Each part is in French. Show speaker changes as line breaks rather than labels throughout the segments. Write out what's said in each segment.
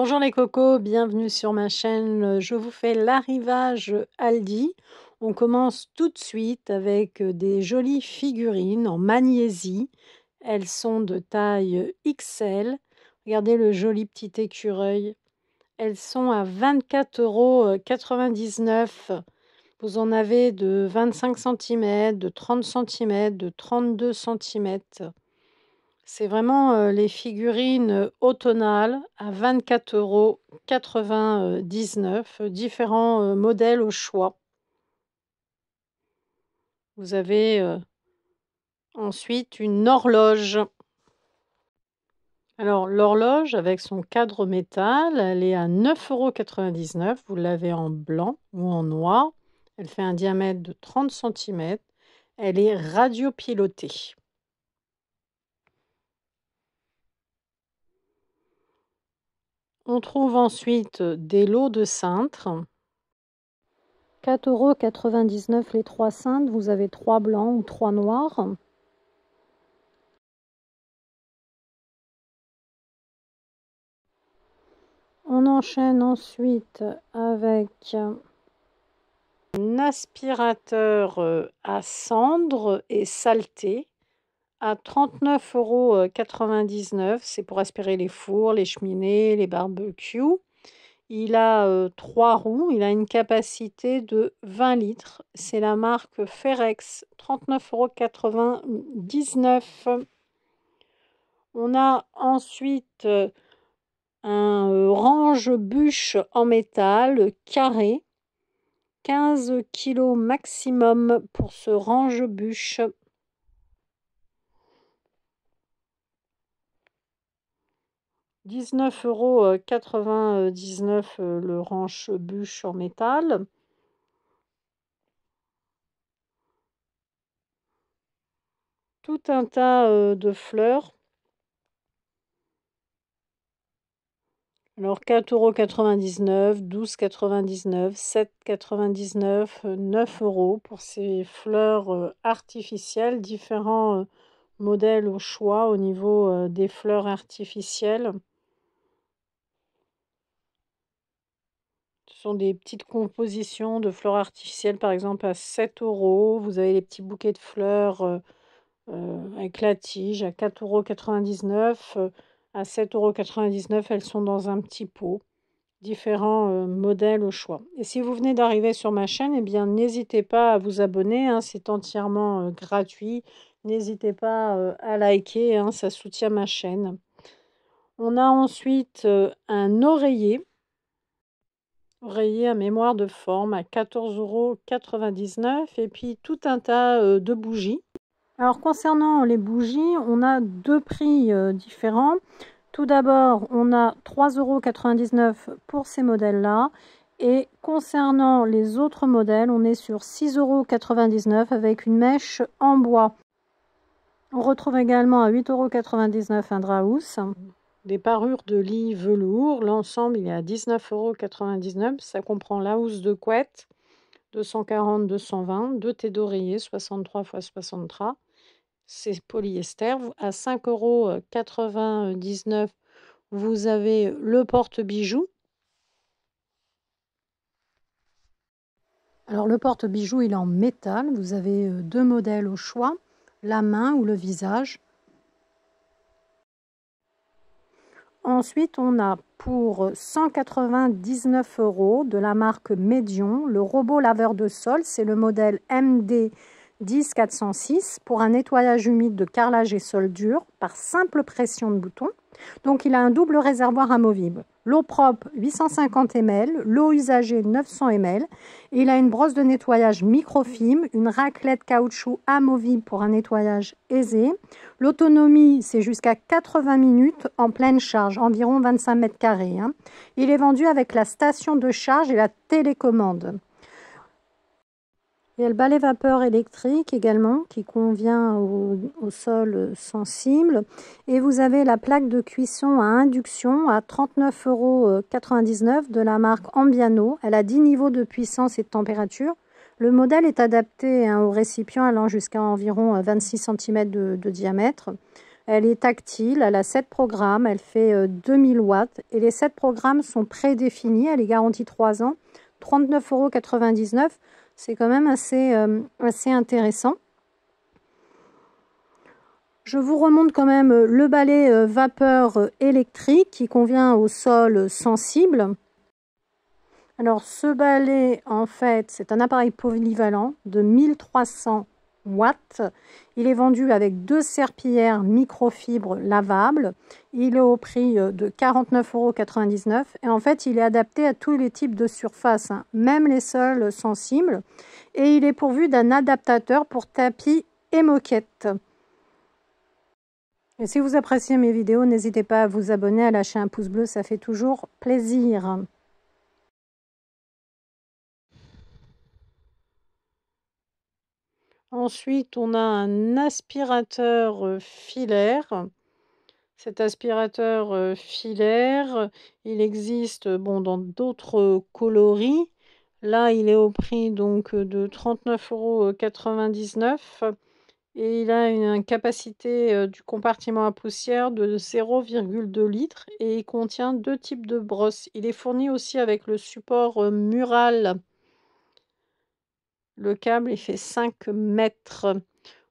Bonjour les cocos, bienvenue sur ma chaîne. Je vous fais l'arrivage Aldi. On commence tout de suite avec des jolies figurines en magnésie. Elles sont de taille XL. Regardez le joli petit écureuil. Elles sont à 24,99 €. Vous en avez de 25 cm, de 30 cm, de 32 cm. C'est vraiment les figurines automnales à 24,99 €, différents modèles au choix. Vous avez ensuite une horloge. Alors l'horloge avec son cadre métal, elle est à 9,99 €. Vous l'avez en blanc ou en noir. Elle fait un diamètre de 30 cm. Elle est radiopilotée. On trouve ensuite des lots de cintres. 4,99 € les 3 cintres. Vous avez 3 blancs ou 3 noirs. On enchaîne ensuite avec un aspirateur à cendres et saleté à 39,99 €. C'est pour aspirer les fours, les cheminées, les barbecues. Il a 3 roues, il a une capacité de 20 litres. C'est la marque Ferrex, 39,99 €. On a ensuite un range-bûche en métal carré. 15 kg maximum pour ce range-bûche. €19,99 € le range-bûche en métal. Tout un tas de fleurs. Alors 4,99 €, 12,99 €, 7,99 €, 9 € pour ces fleurs artificielles, différents modèles au choix au niveau des fleurs artificielles. Ce sont des petites compositions de fleurs artificielles, par exemple à 7 €. Vous avez les petits bouquets de fleurs avec la tige à 4,99 €. À 7,99 €, elles sont dans un petit pot. Différents modèles au choix. Et si vous venez d'arriver sur ma chaîne, eh bien n'hésitez pas à vous abonner, hein, c'est entièrement gratuit. N'hésitez pas à liker, hein, ça soutient ma chaîne. On a ensuite un oreiller à mémoire de forme à 14,99 € et puis tout un tas de bougies. Alors concernant les bougies, on a deux prix différents. Tout d'abord, on a 3,99 € pour ces modèles-là. Et concernant les autres modèles, on est sur 6,99 € avec une mèche en bois. On retrouve également à 8,99 € un Draus. Des parures de lit velours. L'ensemble, il est à 19,99 €. Ça comprend la housse de couette, 240-220, deux thés d'oreiller, 63 x 63. C'est polyester. À 5,99 €, vous avez le porte-bijoux. Alors le porte-bijoux, il est en métal. Vous avez deux modèles au choix, la main ou le visage. Ensuite, on a pour 199 € de la marque Medion, le robot laveur de sol. C'est le modèle MD 10406 pour un nettoyage humide de carrelage et sol dur par simple pression de bouton. Donc il a un double réservoir amovible. L'eau propre 850 ml, l'eau usagée 900 ml. Et il a une brosse de nettoyage microfibre, une raclette caoutchouc amovible pour un nettoyage aisé. L'autonomie, c'est jusqu'à 80 minutes en pleine charge, environ 25 mètres carrés. Il est vendu avec la station de charge et la télécommande. Il y a le balai vapeur électrique également qui convient au sol sensible. Et vous avez la plaque de cuisson à induction à 39,99 € de la marque Ambiano. Elle a 10 niveaux de puissance et de température. Le modèle est adapté au récipient allant jusqu'à environ 26 cm de diamètre. Elle est tactile, elle a 7 programmes, elle fait 2000 watts et les 7 programmes sont prédéfinis, elle est garantie 3 ans, 39,99 €. C'est quand même assez intéressant. Je vous remonte quand même le balai vapeur électrique qui convient au sol sensible. Alors ce balai, en fait, c'est un appareil polyvalent de 1300 watts. Il est vendu avec 2 serpillères microfibre lavables. Il est au prix de 49,99 € et en fait, il est adapté à tous les types de surfaces, hein, même les sols sensibles. Et il est pourvu d'un adaptateur pour tapis et moquette. Et si vous appréciez mes vidéos, n'hésitez pas à vous abonner, à lâcher un pouce bleu, ça fait toujours plaisir. Ensuite, on a un aspirateur filaire. Cet aspirateur filaire, il existe dans d'autres coloris. Là, il est au prix donc de 39,99 € et il a une capacité du compartiment à poussière de 0,2 litres et il contient 2 types de brosses. Il est fourni aussi avec le support mural. Le câble, il fait 5 mètres.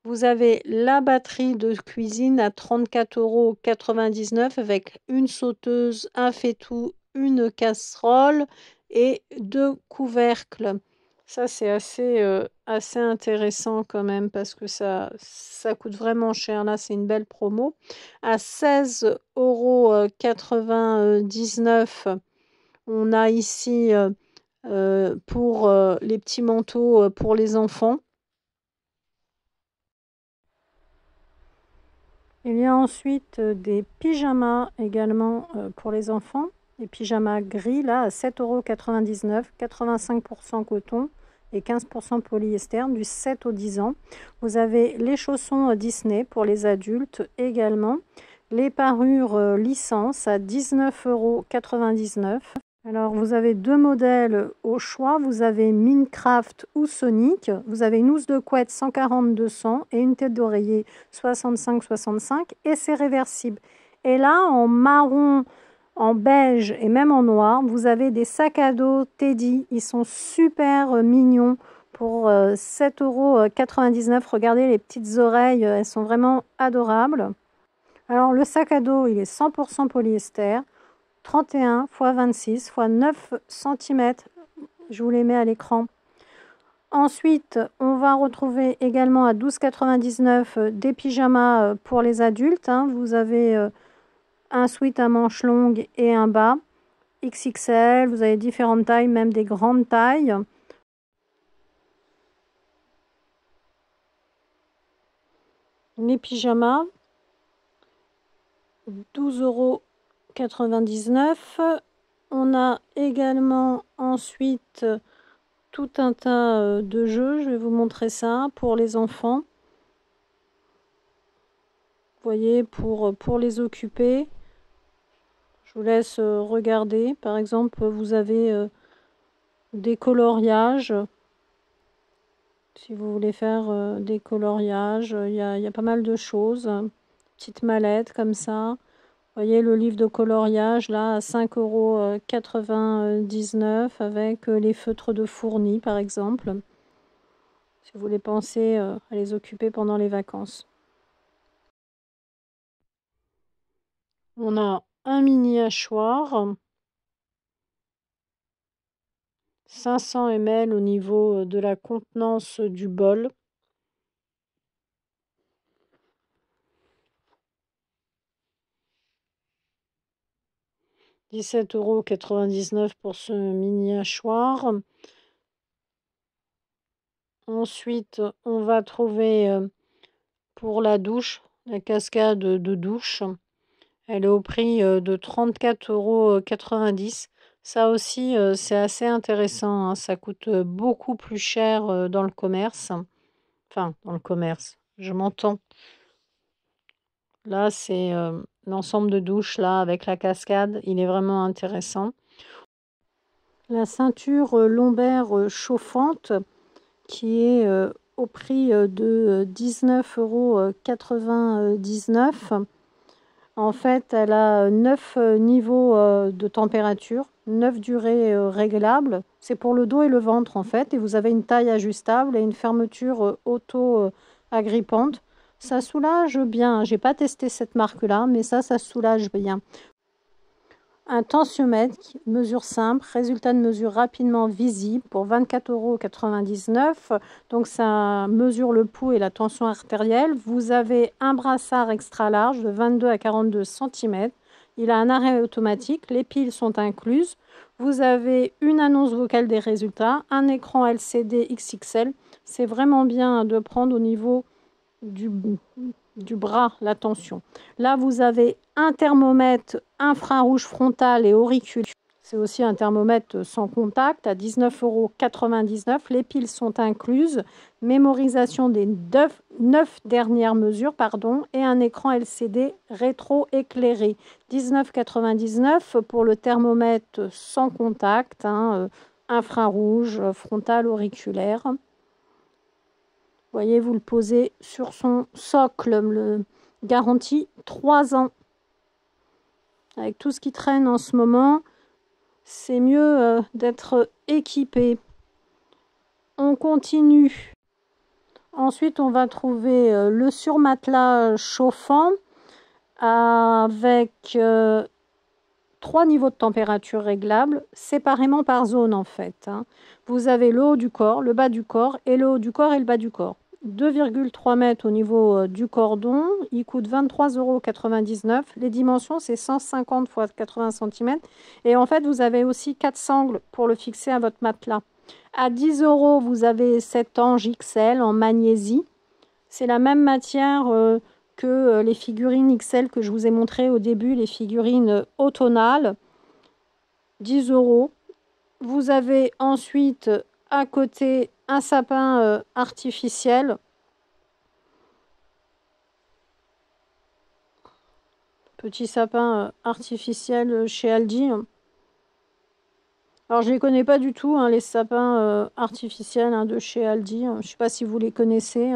Vous avez la batterie de cuisine à 34,99 € avec une sauteuse, un faitout, une casserole et 2 couvercles. Ça, c'est assez intéressant quand même parce que ça coûte vraiment cher. Là, c'est une belle promo. À 16,99 €, on a ici pour les petits manteaux pour les enfants. Il y a ensuite des pyjamas également pour les enfants. Des pyjamas gris là à 7,99 €, 85% coton et 15% polyester, du 7 au 10 ans. Vous avez les chaussons Disney pour les adultes également. Les parures licence à 19,99 €. Alors, vous avez 2 modèles au choix. Vous avez Minecraft ou Sonic. Vous avez une housse de couette 140-200 et une tête d'oreiller 65-65 et c'est réversible. Et là, en marron, en beige et même en noir, vous avez des sacs à dos Teddy. Ils sont super mignons pour 7,99 €. Regardez les petites oreilles, elles sont vraiment adorables. Alors, le sac à dos, il est 100% polyester. 31 x 26 x 9 cm. Je vous les mets à l'écran. Ensuite, on va retrouver également à 12,99 € des pyjamas pour les adultes. Vous avez un sweat à manches longues et un bas. XXL, vous avez différentes tailles, même des grandes tailles. Les pyjamas, 12,99 €. On a également ensuite tout un tas de jeux. Je vais vous montrer ça pour les enfants. Vous voyez, pour les occuper. Je vous laisse regarder. Par exemple, vous avez des coloriages. Si vous voulez faire des coloriages, il y a pas mal de choses. Petite mallette comme ça. Vous voyez le livre de coloriage là à 5,99 € avec les feutres de fourni par exemple. Si vous voulez penser à les occuper pendant les vacances. On a un mini hachoir. 500 ml au niveau de la contenance du bol. – 17,99 € pour ce mini hachoir. Ensuite, on va trouver pour la douche, la cascade de douche. Elle est au prix de 34,90 €. Ça aussi, c'est assez intéressant. Ça coûte beaucoup plus cher dans le commerce. Enfin, dans le commerce, je m'entends. Là, c'est l'ensemble de douche là avec la cascade. Il est vraiment intéressant. La ceinture lombaire chauffante qui est au prix de 19,99 €. En fait, elle a 9 niveaux de température, 9 durées réglables. C'est pour le dos et le ventre en fait. Et vous avez une taille ajustable et une fermeture auto-agrippante. Ça soulage bien. J'ai pas testé cette marque-là, mais ça soulage bien. Un tensiomètre, mesure simple, résultat de mesure rapidement visible pour 24,99 €. Donc ça mesure le pouls et la tension artérielle. Vous avez un brassard extra large de 22 à 42 cm. Il a un arrêt automatique, les piles sont incluses. Vous avez une annonce vocale des résultats, un écran LCD XXL. C'est vraiment bien de prendre au niveau du bras la tension. Là, vous avez un thermomètre infrarouge frontal et auriculaire. C'est aussi un thermomètre sans contact à 19,99 €. Les piles sont incluses. Mémorisation des 9 dernières mesures et un écran LCD rétro-éclairé. 19,99 € pour le thermomètre sans contact, infrarouge, frontal, auriculaire. Vous voyez, vous le posez sur son socle, le garantie 3 ans. Avec tout ce qui traîne en ce moment, c'est mieux d'être équipé. On continue. Ensuite, on va trouver le surmatelas chauffant avec 3 niveaux de température réglables, séparément par zone en fait. Vous avez le haut du corps, le bas du corps, et le haut du corps et le bas du corps. 2,3 mètres au niveau du cordon, il coûte 23,99 €. Les dimensions, c'est 150 x 80 cm. Et en fait, vous avez aussi 4 sangles pour le fixer à votre matelas. À 10 €, vous avez cet ange XL en magnésie. C'est la même matière que les figurines XL que je vous ai montré au début, les figurines automnales. 10 €. Vous avez ensuite à côté un sapin artificiel. Petit sapin artificiel chez Aldi. Alors je ne les connais pas du tout, les sapins artificiels de chez Aldi. Je ne sais pas si vous les connaissez.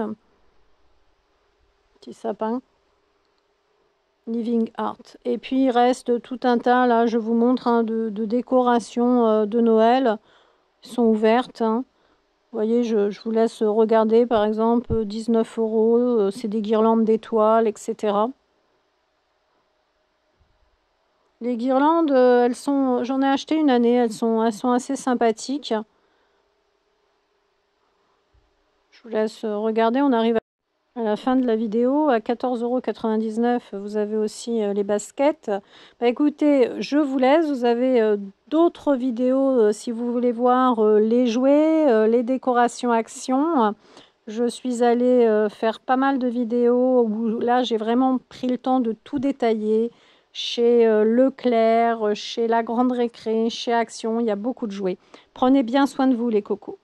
Petit sapin. Living Art. Et puis il reste tout un tas, là je vous montre, de décorations de Noël. Ils sont ouvertes. Vous voyez, je vous laisse regarder, par exemple, 19 €, c'est des guirlandes d'étoiles, etc. Les guirlandes, j'en ai acheté une année, elles sont assez sympathiques. Je vous laisse regarder, on arrive à la fin de la vidéo. À 14,99 €, vous avez aussi les baskets. Écoutez, je vous laisse, vous avez d'autres vidéos si vous voulez voir les jouets, les décorations action. Je suis allée faire pas mal de vidéos où là j'ai vraiment pris le temps de tout détailler. Chez Leclerc, chez La Grande Récré, chez Action, il y a beaucoup de jouets. Prenez bien soin de vous les cocos.